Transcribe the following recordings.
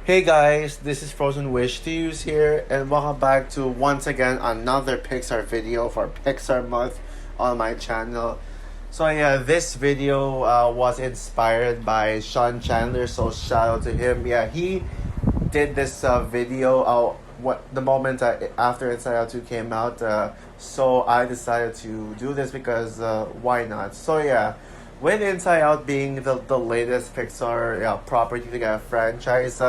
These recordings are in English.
Hey guys, this is Frozen Wish to Use here, and welcome back to once again another Pixar video for Pixar month on my channel. So yeah, this video was inspired by Sean Chandler, so shout out to him. Yeah, he did this video what the moment after Inside Out 2 came out, so I decided to do this because why not? So yeah, with Inside Out being the latest Pixar property to get a franchise,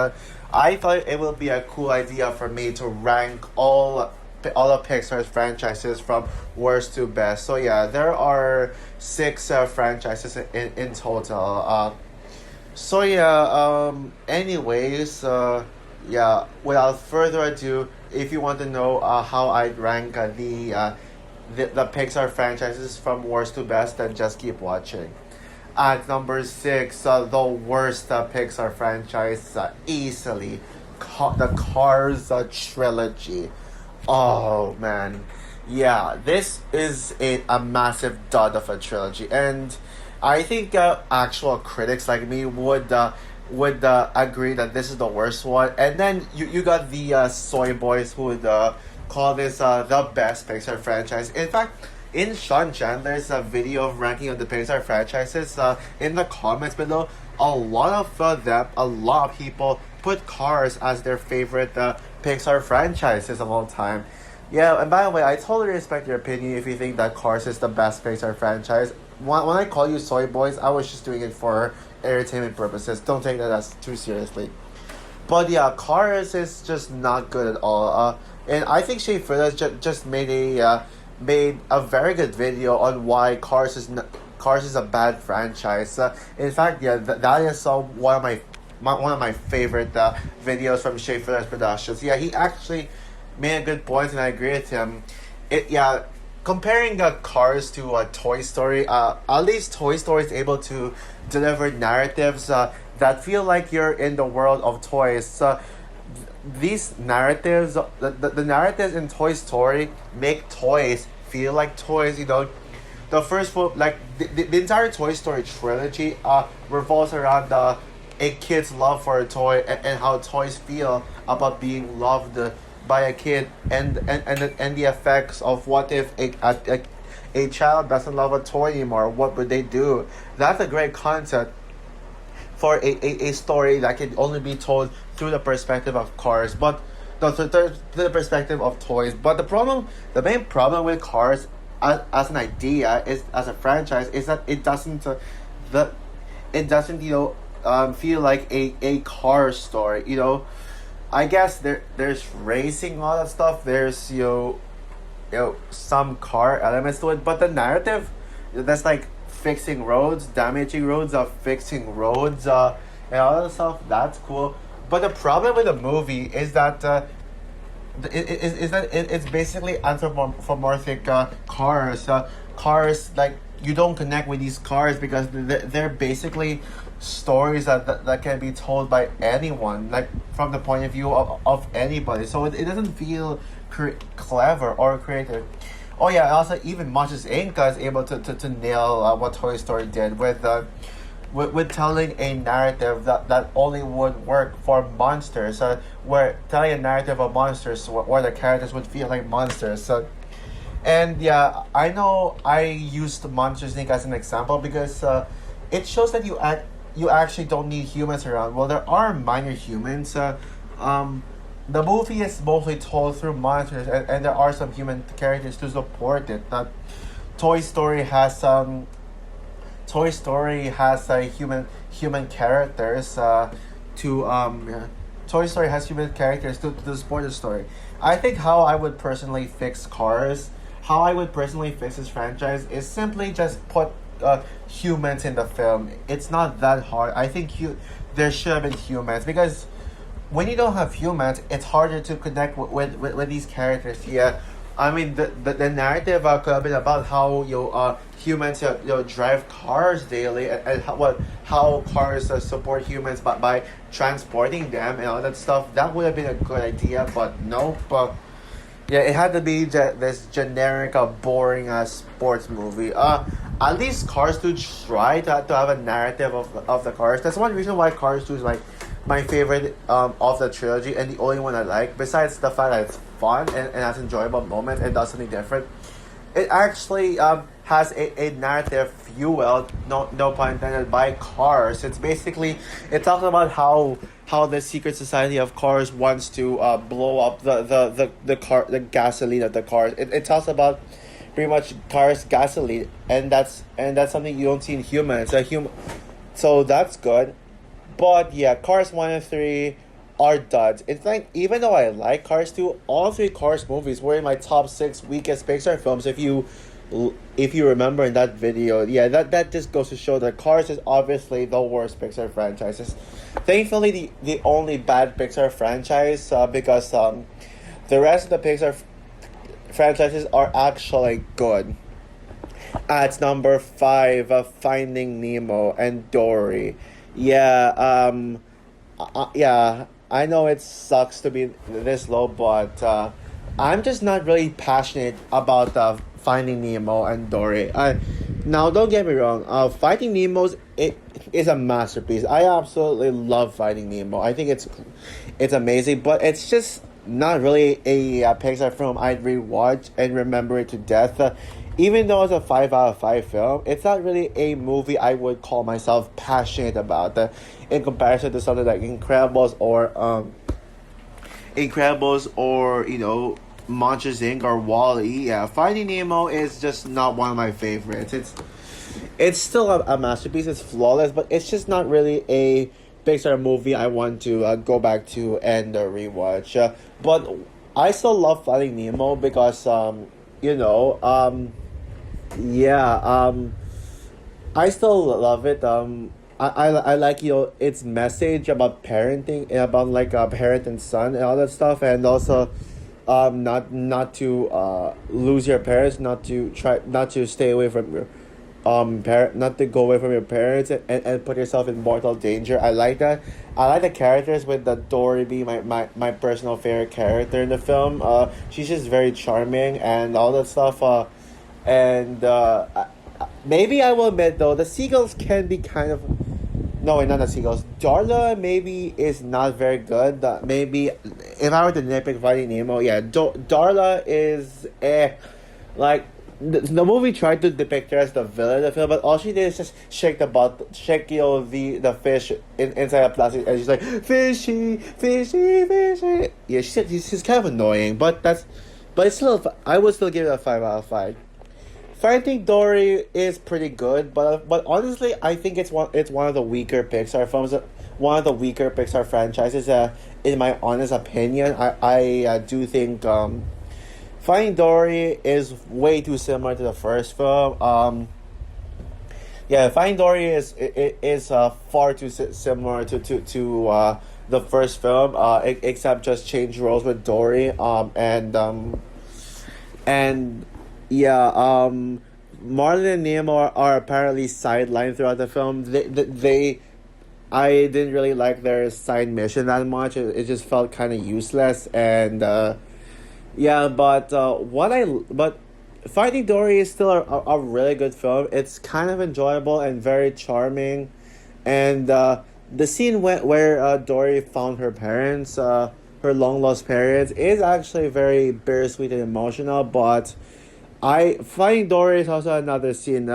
I thought it would be a cool idea for me to rank all of Pixar's franchises from worst to best. So yeah, there are six franchises in total. Anyways, yeah. Without further ado, if you want to know how I'd rank the Pixar franchises from worst to best, then just keep watching. At number six, the worst Pixar franchise, easily, the Cars trilogy. Oh man, yeah, this is a massive dud of a trilogy, and I think actual critics like me would agree that this is the worst one. And then you got the soy boys who would call this the best Pixar franchise. In fact, in Sean Chandler's video of ranking of the Pixar franchises, in the comments below, a lot of people put Cars as their favorite Pixar franchises of all time. Yeah, and by the way, I totally respect your opinion if you think that Cars is the best Pixar franchise. When I call you soy boys, I was just doing it for entertainment purposes. Don't take that as too seriously. But yeah, Cars is just not good at all. And I think Shea Furlas just made a very good video on why Cars is a bad franchise. In fact, yeah, that is one of my favorite videos from Shea Furlas Productions. Yeah, he actually made a good point, and I agree with him. Comparing Cars to Toy Story, at least Toy Story is able to deliver narratives that feel like you're in the world of toys. These narratives, the narratives in Toy Story make toys feel like toys. You know, the first one, like the entire Toy Story trilogy, revolves around a kid's love for a toy and how toys feel about being loved by a kid, and the effects of what if a child doesn't love a toy anymore. What would they do? That's a great concept for a story that can only be told through the perspective of Cars, but the perspective of toys. But the main problem with Cars as an idea, is as a franchise, is that it doesn't feel like a car story. You know, I guess there's racing, all that stuff. There's some car elements to it, but the narrative, that's like fixing roads, damaging roads, fixing roads, and all that stuff. That's cool. But the problem with the movie is that it's basically anthropomorphic cars. Cars, like, you don't connect with these cars because they're basically stories that can be told by anyone, like from the point of view of anybody. So it doesn't feel clever or creative. Oh yeah, also even Monsters Inc. is able to nail what Toy Story did with telling a narrative that only would work for monsters. Where telling a narrative of monsters where the characters would feel like monsters. And yeah, I know I used Monsters Inc. as an example because it shows that you actually don't need humans around. Well, there are minor humans. The movie is mostly told through monsters, and there are some human characters to support it. Toy Story has human characters Toy Story has human characters to support the story. I think how I would personally fix Cars, how I would personally fix this franchise, is simply just put humans in the film. It's not that hard. I think there should have been humans, because when you don't have humans, it's harder to connect with these characters. Yeah, I mean the narrative could have been about how humans drive cars daily, and how cars support humans by transporting them and all that stuff. That would have been a good idea, but nope. Yeah, it had to be this generic, boring sports movie. At least Cars 2 tried to have a narrative of the cars. That's one reason why Cars 2 is like my favorite of the trilogy, and the only one I like. Besides the fact that it's fun and has enjoyable moments and does something different, it actually has a narrative fueled, no pun intended, by Cars. It's basically, it talks about how the secret society of Cars wants to blow up the gasoline of the cars. It talks about pretty much Cars gasoline, and that's something you don't see in humans. A human, so that's good. But yeah, Cars 1 and 3 are duds. It's like, even though I like Cars 2, all three Cars movies were in my top 6 weakest Pixar films. If you remember in that video, yeah, that just goes to show that Cars is obviously the worst Pixar franchises. Thankfully, the only bad Pixar franchise, because the rest of the Pixar franchises are actually good. At number 5, Finding Nemo and Dory. Yeah, yeah, I know it sucks to be this low, but I'm just not really passionate about Finding Nemo and Dory. Now, don't get me wrong. Finding Nemo's it is a masterpiece. I absolutely love Finding Nemo. I think it's amazing, but it's just not really a Pixar film I'd rewatch and remember it to death. Even though it's a 5 out of 5 film, it's not really a movie I would call myself passionate about. In comparison to something like Incredibles or Monsters Inc. or Wall-E. Yeah, Finding Nemo is just not one of my favorites. It's still a masterpiece. It's flawless, but it's just not really a Pixar movie I want to go back to and rewatch. But I still love Finding Nemo because I still love it. I like its message about parenting, about like a parent and son and all that stuff, and also not to lose your parents, not to stay away from your not to go away from your parents and put yourself in mortal danger. I like that. I like the characters, with the Dory being my personal favorite character in the film. She's just very charming and all that stuff. And maybe I will admit, though, the seagulls can be kind of, no, wait, not the seagulls. Darla maybe is not very good. Maybe if I were to nitpick Finding Nemo, yeah, Darla is like the movie tried to depict her as the villain of the film, but all she did is just shake the fish inside a plastic, and she's like, fishy, fishy, fishy. Yeah, she's kind of annoying, but it's still, I would still give it a 5 out of 5. Finding Dory is pretty good, but honestly, I think it's one of the weaker Pixar films, one of the weaker Pixar franchises. In my honest opinion, I do think Finding Dory is way too similar to the first film. Yeah, Finding Dory is far too similar to the first film, except just change roles with Dory. And yeah, Marlin and Nemo are apparently sidelined throughout the film. I didn't really like their side mission that much. It just felt kind of useless, and yeah. But Finding Dory is still a really good film. It's kind of enjoyable and very charming, and the scene where Dory found her parents, her long lost parents, is actually very bittersweet and emotional. But Finding Dory is also another scene.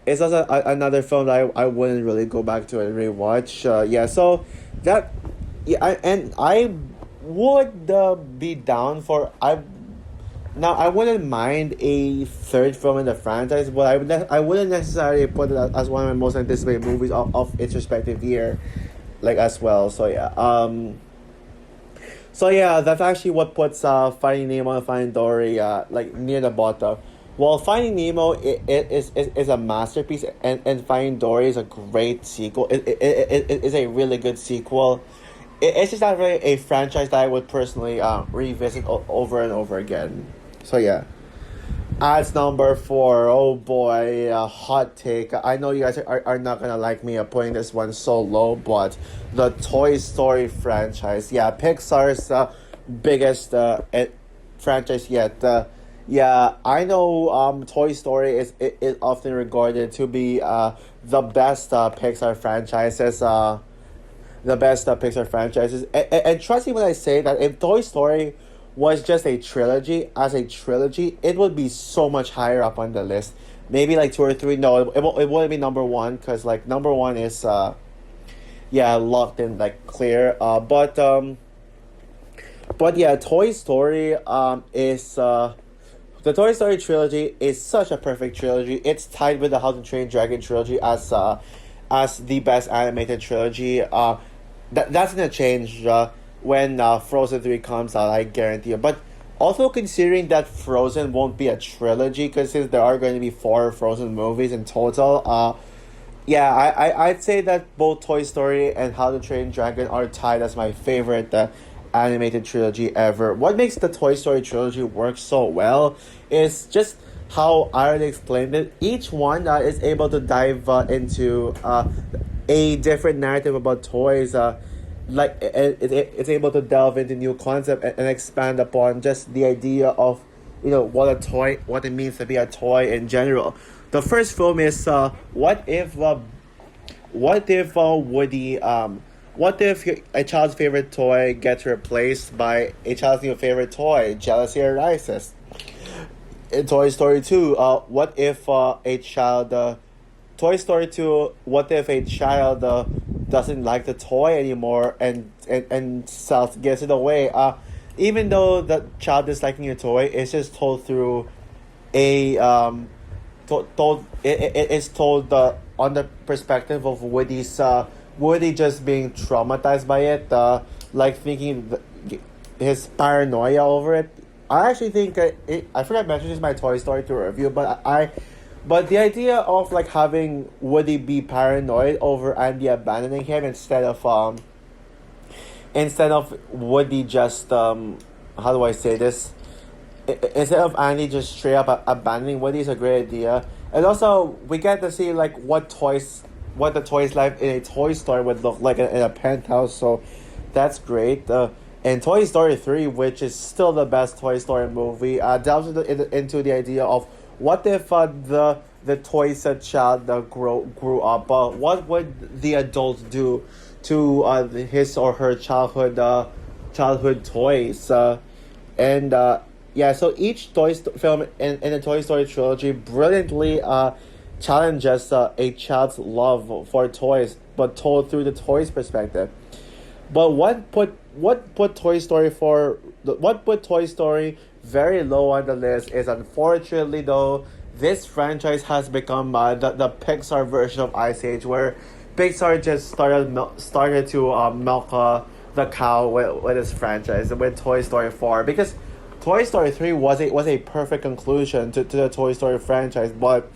It's also another film that I wouldn't really go back to and rewatch. Yeah, so that, yeah, I would be down for I wouldn't mind a third film in the franchise, but I wouldn't necessarily put it as one of my most anticipated movies of its respective year, like, as well. So yeah, that's actually what puts Finding Nemo and Finding Dory like near the bottom. Well, Finding Nemo is a masterpiece, and Finding Dory is a great sequel. It is a really good sequel. It's just not really a franchise that I would personally revisit over and over again. So yeah. As number 4, oh boy, hot take. I know you guys are not gonna like me putting this one so low, but the Toy Story franchise. Yeah, Pixar's biggest franchise yet. Yeah, I know Toy Story is often regarded to be the best Pixar franchises. the best Pixar franchises. And trust me when I say that if Toy Story was just a trilogy, as a trilogy, it would be so much higher up on the list. Maybe like two or three. No, it wouldn't be number one because like number one is yeah, locked in, like clear. But yeah, Toy Story is the Toy Story trilogy is such a perfect trilogy. It's tied with the How to Train Dragon trilogy as the best animated trilogy. That's gonna change when Frozen 3 comes out, I guarantee you. But also considering that Frozen won't be a trilogy, because since there are going to be four Frozen movies in total, yeah, I'd say that both Toy Story and How to Train Dragon are tied as my favorite animated trilogy ever. What makes the Toy Story trilogy work so well is just how I already explained it. Each one is able to dive into a different narrative about toys. It's able to delve into new concept and expand upon just the idea of what it means to be a toy in general. The first film is what if a child's favorite toy gets replaced by a child's new favorite toy? Jealousy arises. In Toy Story 2, what if a child Toy Story 2, what if a child doesn't like the toy anymore and gives it away? Even though the child disliking a toy, it's just told through a it's told on the perspective of Woody just being traumatized by it, like thinking his paranoia over it. I actually think I forgot to mention this in my Toy Story 2 review, but the idea of like having Woody be paranoid over Andy abandoning him instead of Woody just how do I say this? Instead of Andy just straight up abandoning Woody is a great idea. And also we get to see like what the toys life in a Toy Story would look like in a penthouse, so that's great. And Toy Story 3, which is still the best Toy Story movie, delves into the idea of what if the toy set child grew up. What would the adult do to his or her childhood toys? And yeah, so each film in the Toy Story trilogy brilliantly challenges a child's love for toys, but told through the toys' perspective. But what put Toy Story very low on the list is, unfortunately though, this franchise has become the Pixar version of Ice Age, where Pixar just started to milk the cow with this franchise with Toy Story 4, because Toy Story 3 was a perfect conclusion to the Toy Story franchise, but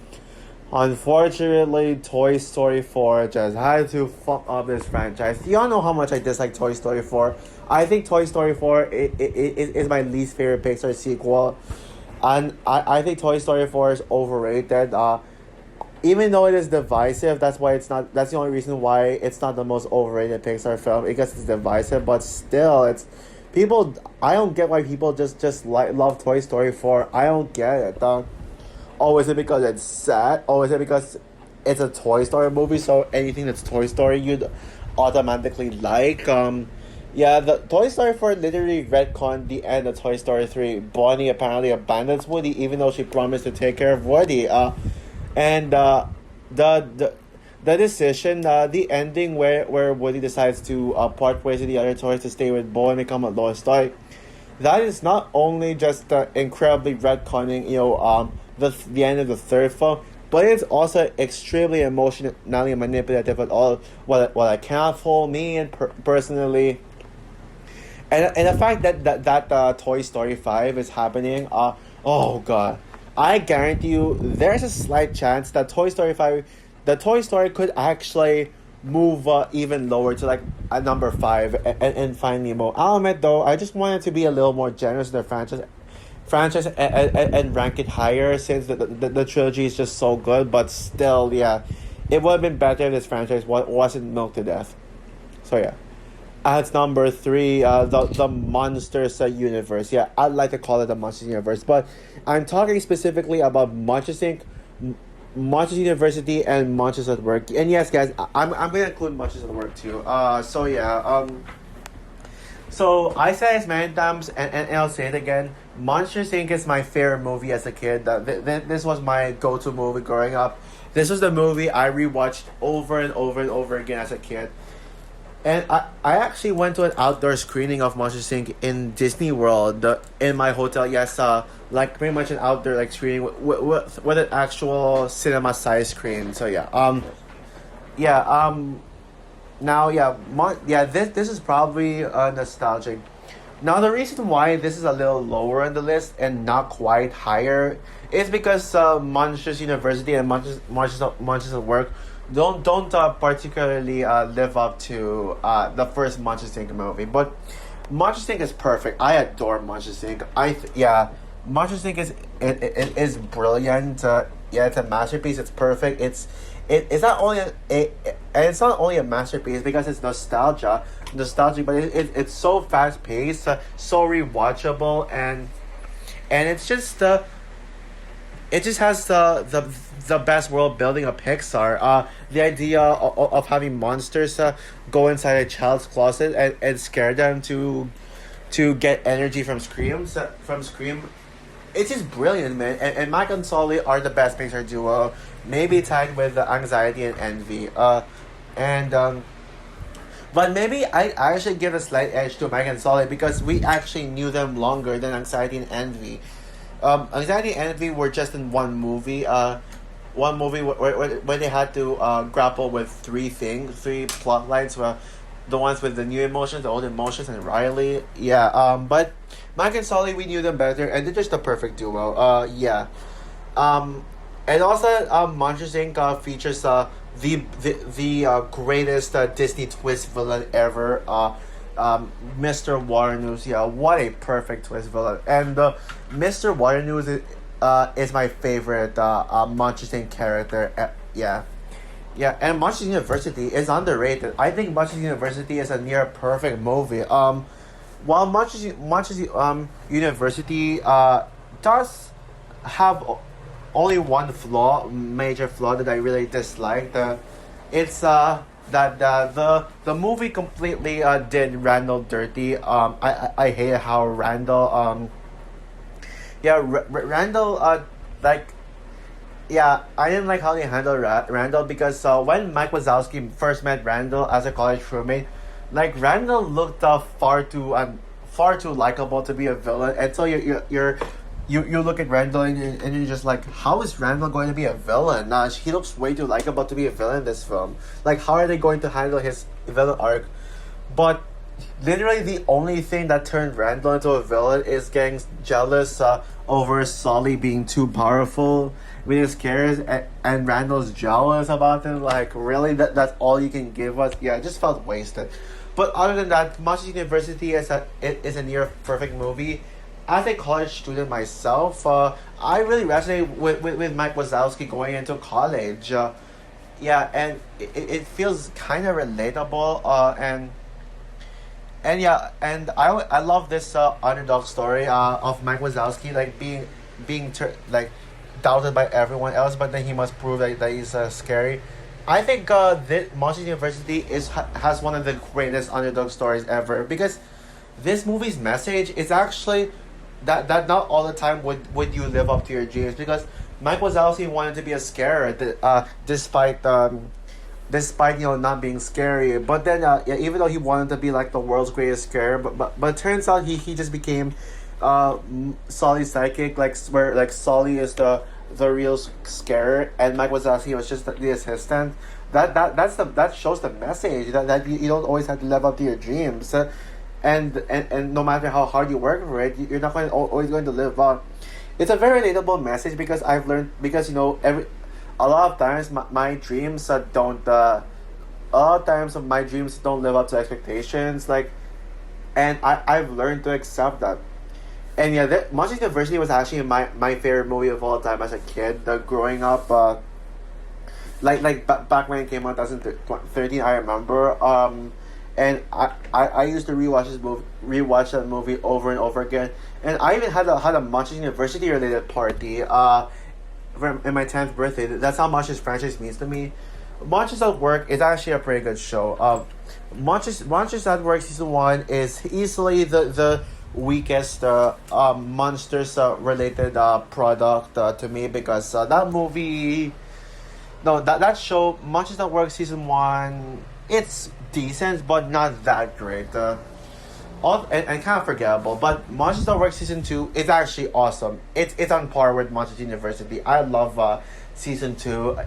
unfortunately, Toy Story 4 just had to fuck up this franchise. Y'all know how much I dislike Toy Story 4. I think Toy Story 4 is my least favorite Pixar sequel. And I think Toy Story 4 is overrated. Even though it is divisive, that's the only reason why it's not the most overrated Pixar film, because it's divisive, but still, I don't get why people just love Toy Story 4. I don't get it. Oh, is it because it's sad? Oh, is it because it's a Toy Story movie, so anything that's Toy Story you'd automatically like? Yeah, the Toy Story 4 literally retconned the end of Toy Story 3. Bonnie apparently abandons Woody even though she promised to take care of Woody. And the decision, the ending where Woody decides to part ways with the other toys to stay with Bo and become a lost toy, that is not only just incredibly retconning, the end of the third film, but it's also extremely emotionally manipulative at all. What I cannot fool me and personally, and the fact that Toy Story 5 is happening, oh god, I guarantee you there's a slight chance that Toy Story 5, the Toy Story could actually move even lower to like a number 5 and Find Nemo. I'll admit though, I just wanted to be a little more generous with the franchise and rank it higher, since the trilogy is just so good. But still, yeah, it would have been better if this franchise wasn't milked to death. So yeah, at number 3, the Monsters universe. Yeah, I'd like to call it the Monsters universe, but I'm talking specifically about Monsters Inc. Monsters University and Monsters at Work. And yes, guys, I'm gonna include Monsters at Work too. So yeah. So I said it many times, and I'll say it again. Monsters Inc. is my favorite movie as a kid. This was my go-to movie growing up. This was the movie I rewatched over and over and over again as a kid. And I actually went to an outdoor screening of Monsters Inc. in Disney World in my hotel. Yes, like pretty much an outdoor like screening with an actual cinema size screen. So yeah, yeah, now yeah, this is probably nostalgic. Now the reason why this is a little lower on the list and not quite higher is because Monsters University and Monsters at Work don't particularly live up to the first Monsters Inc. movie. But Monsters Inc. is perfect. I adore Monsters Inc. Yeah, Monsters Inc. It is brilliant. Yeah, it's a masterpiece. It's perfect. It's not only and it's not only a masterpiece because it's nostalgic, but it's so fast paced, so rewatchable, and it's just it just has the best world building of Pixar. The idea of having monsters go inside a child's closet and scare them to get energy from Scream. It's just brilliant, man. And Mike and Sully are the best Pixar duo, maybe tied with Anxiety and Envy. And But maybe I should give a slight edge to Mike and Sully because we actually knew them longer than Anxiety and Envy. Anxiety and Envy were just in one movie where they had to grapple with three plot lines. The ones with the new emotions, the old emotions, and Riley. Yeah. But Mike and Sully, we knew them better, and they're just the perfect duo. Yeah. And also, Monsters Inc. Features the greatest Disney twist villain ever. Mr. Waternoose. Yeah, what a perfect twist villain. And Mr. Waternoose is my favorite Monsters Inc. character. Yeah. Yeah, and Monsters University is underrated. I think Monsters University is a near perfect movie. While Monsters University does have only one major flaw that I really disliked. It's that the movie completely did Randall dirty. I hate how Randall Randall like yeah, I didn't like how they handled Randall because when Mike Wazowski first met Randall as a college roommate, like Randall looked far too likable to be a villain, and so you look at Randall and you're just like, how is Randall going to be a villain? He looks way too likable to be a villain in this film. Like, how are they going to handle his villain arc? But literally the only thing that turned Randall into a villain is getting jealous over Sully being too powerful with his cares, and Randall's jealous about him. Like, really, that's all you can give us? Yeah, it just felt wasted. But other than that, Monsters University is a near perfect movie. As a college student myself, I really resonate with Mike Wazowski going into college. Yeah, and it feels kind of relatable. And yeah, and I love this underdog story of Mike Wazowski, like like doubted by everyone else, but then he must prove that he's scary. I think that Monsters University has one of the greatest underdog stories ever because this movie's message is actually that not all the time would you live up to your dreams, because Mike Wazowski wanted to be a scarer despite not being scary, but then yeah, even though he wanted to be like the world's greatest scarer, but turns out he just became Sully's sidekick, like where like Sully is the real scarer and Mike Wazowski was just the assistant. That shows the message that you don't always have to live up to your dreams. And no matter how hard you work for it, you're not always going to live up. It's a very relatable message because I've learned, because a lot of times my dreams don't a lot of times my dreams don't live up to expectations, like, and I've learned to accept that. And yeah, Monsters University was actually my favorite movie of all time as a kid. Growing up, back when it came out, 2013, I remember. And I used to rewatch that movie over and over again. And I even had a Monsters University related party. in my 10th birthday. That's how much this franchise means to me. Monsters at Work is actually a pretty good show. Monsters at Work season 1 is easily the weakest monsters related product to me, because that movie, no, that show, Monsters at Work season 1, it's decent but not that great. And kind of forgettable. But Monsters at Work season 2 is actually awesome. It's on par with Monsters University. I love season 2.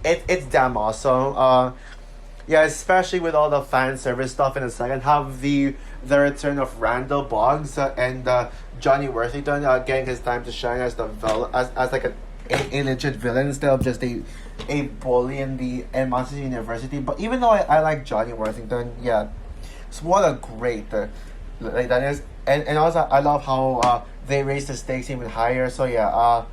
It's damn awesome. Yeah, especially with all the fan service stuff in the second half, the return of Randall Boggs and Johnny Worthington getting his time to shine as as like a legit villain instead of just a bully in Monsters University. But even though I like Johnny Worthington, yeah, so what a great like that is, and also I love how they raised the stakes even higher. So yeah,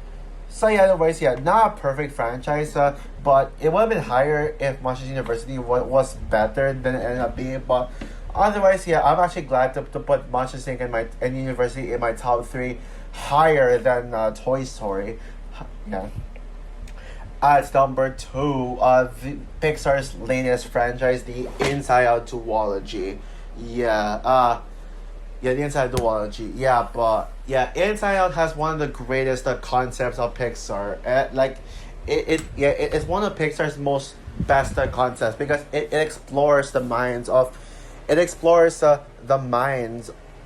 anyways, yeah, not a perfect franchise, but it would have been higher if Monsters University was better than it ended up being. But otherwise, yeah, I'm actually glad to put Monsters Inc. and University in my top 3 higher than Toy Story. Yeah. At number 2, the Pixar's latest franchise, the Inside Out duology. Yeah, the Inside Out duology. Yeah, but yeah, Inside Out has one of the greatest concepts of Pixar. It's one of Pixar's most best concepts, because it explores the minds of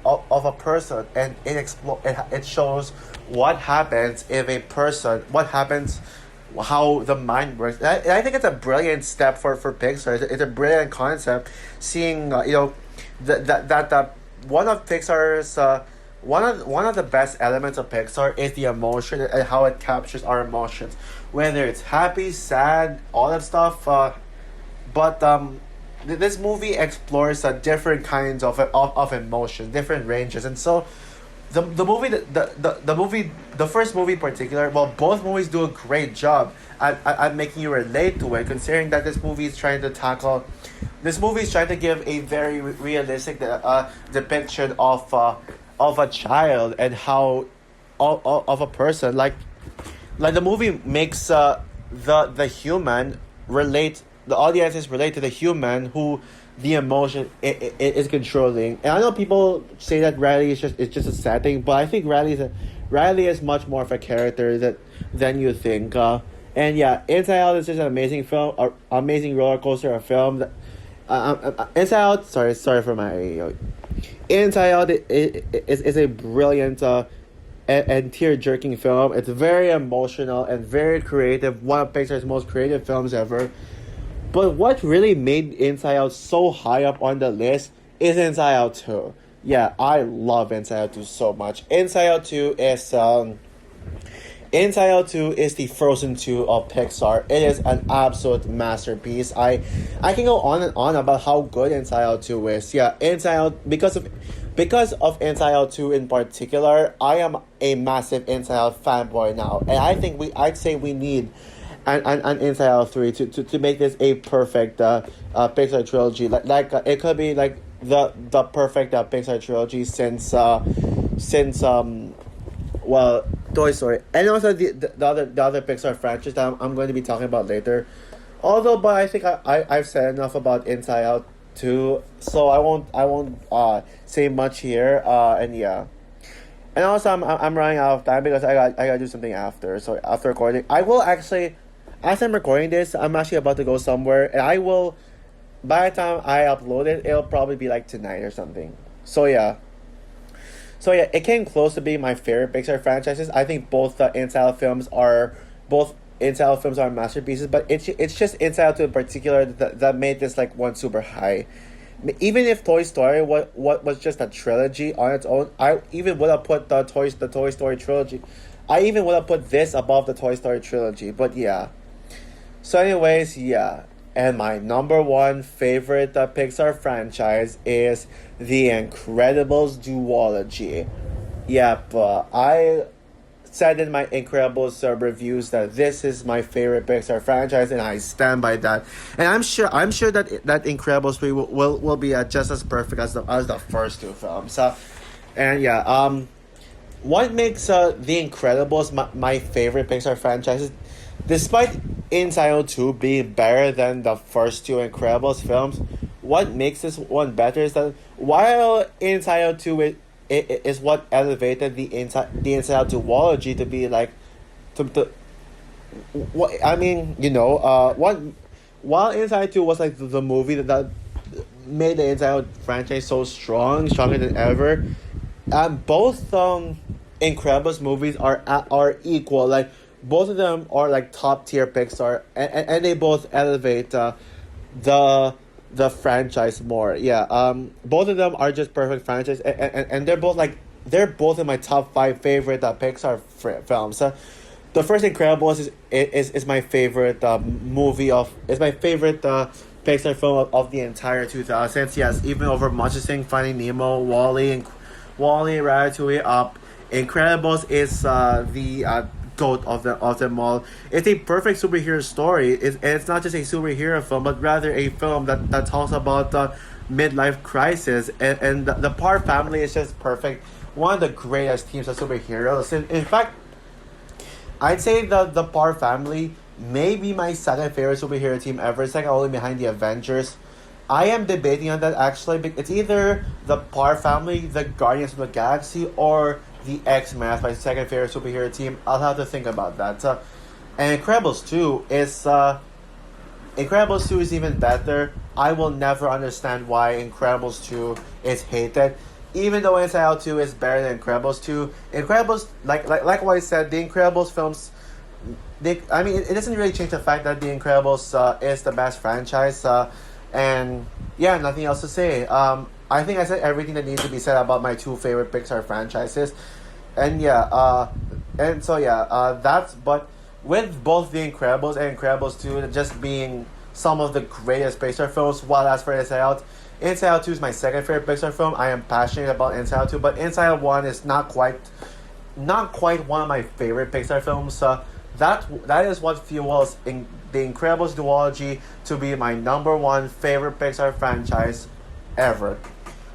of a person, and it shows what happens if a person, how the mind works. And I think it's a brilliant step for Pixar. It's a brilliant concept, seeing that one of Pixar's one of the best elements of Pixar is the emotion and how it captures our emotions, whether it's happy, sad, all that stuff. But this movie explores different kinds of emotions, different ranges, and so the first movie in particular, well, both movies do a great job at making you relate to it, considering that this movie is trying to give a very realistic depiction of a child, and how of a person, like the movie makes the human relate, the audiences relate to the human who the emotion is controlling. And I know people say that Riley is just a sad thing, but I think Riley is much more of a character than you think. And yeah, Inside Out is just an amazing film, an amazing roller coaster of film. Inside Out, sorry for my Inside Out is a brilliant and tear-jerking film. It's very emotional and very creative, one of Pixar's most creative films ever. But what really made Inside Out so high up on the list is Inside Out 2. Yeah, I love Inside Out 2 so much. Inside Out 2 is the Frozen 2 of Pixar. It is an absolute masterpiece. I can go on and on about how good Inside Out 2 is. Yeah, Inside Out, because of Inside Out 2 in particular, I am a massive Inside Out fanboy now. And I'd say we need an Inside Out 3 to make this a perfect Pixar trilogy. It could be like the perfect Pixar trilogy since Toy Story, and also the other Pixar franchise that I'm going to be talking about later. But I think I've said enough about Inside Out 2, so I won't say much here. And yeah. And also I'm running out of time because I gotta do something after. So after recording, I will actually, as I'm recording this, I'm actually about to go somewhere, and I will, by the time I upload it, it'll probably be like tonight or something. So yeah, it came close to being my favorite Pixar franchises. I think both Inside Out films are masterpieces, but it's just Inside Out 2 in particular that made this like one super high. Even if Toy Story was just a trilogy on its own, I even would have put the Toy Story trilogy. I even would have put this above the Toy Story trilogy. But yeah. So anyways, yeah. And my number one favorite Pixar franchise is The Incredibles duology. Yep, I said in my Incredibles reviews that this is my favorite Pixar franchise, and I stand by that. And I'm sure that Incredibles 3 will be just as perfect as the first two films. And yeah, what makes The Incredibles my favorite Pixar franchise, despite Inside Out 2 being better than the first two Incredibles films, what makes this one better is that while Inside Out 2 is what elevated the Inside Out duology to be like to what I mean, what while Inside Two was like the movie that made the Inside Out franchise so strong, stronger than ever. Both Incredibles movies are equal. Like both of them are like top tier Pixar, and they both elevate the the franchise more. Yeah. Both of them are just perfect franchise, and they're both in my top five favorite Pixar films. The first Incredibles is my favorite movie of is my favorite Pixar film of the entire 2000s. Yes, even over Monsters Inc., Finding Nemo, Wally, Ratatouille, Up. Incredibles is the goat of them all. It's a perfect superhero story. It's not just a superhero film, but rather a film that talks about the midlife crisis. And the Parr family is just perfect. One of the greatest teams of superheroes. In fact, I'd say the Parr family may be my second favorite superhero team ever, second only behind the Avengers. I am debating on that actually. It's either the Parr family, the Guardians of the Galaxy, or the X-Men as my second favorite superhero team. I'll have to think about that. And Incredibles 2 is even better. I will never understand why Incredibles 2 is hated. Even though Inside Out 2 is better than Incredibles 2, Incredibles, like what I said, the Incredibles films, it doesn't really change the fact that the Incredibles is the best franchise. And yeah, nothing else to say. I think I said everything that needs to be said about my two favorite Pixar franchises. And but with both The Incredibles and Incredibles 2 just being some of the greatest Pixar films, while as for Inside Out 2 is my second favorite Pixar film. I am passionate about Inside Out 2, but Inside Out 1 is not quite one of my favorite Pixar films. That is what fuels in the Incredibles duology to be my number one favorite Pixar franchise ever.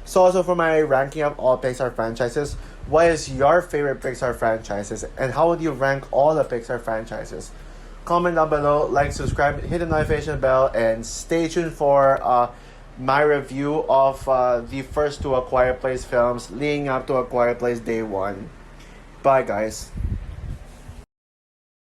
So also for my ranking of all Pixar franchises, what is your favorite Pixar franchises and how would you rank all the Pixar franchises? Comment down below, like, subscribe, hit the notification bell, and stay tuned for my review of the first two A Quiet Place films leading up to A Quiet Place Day 1. Bye guys.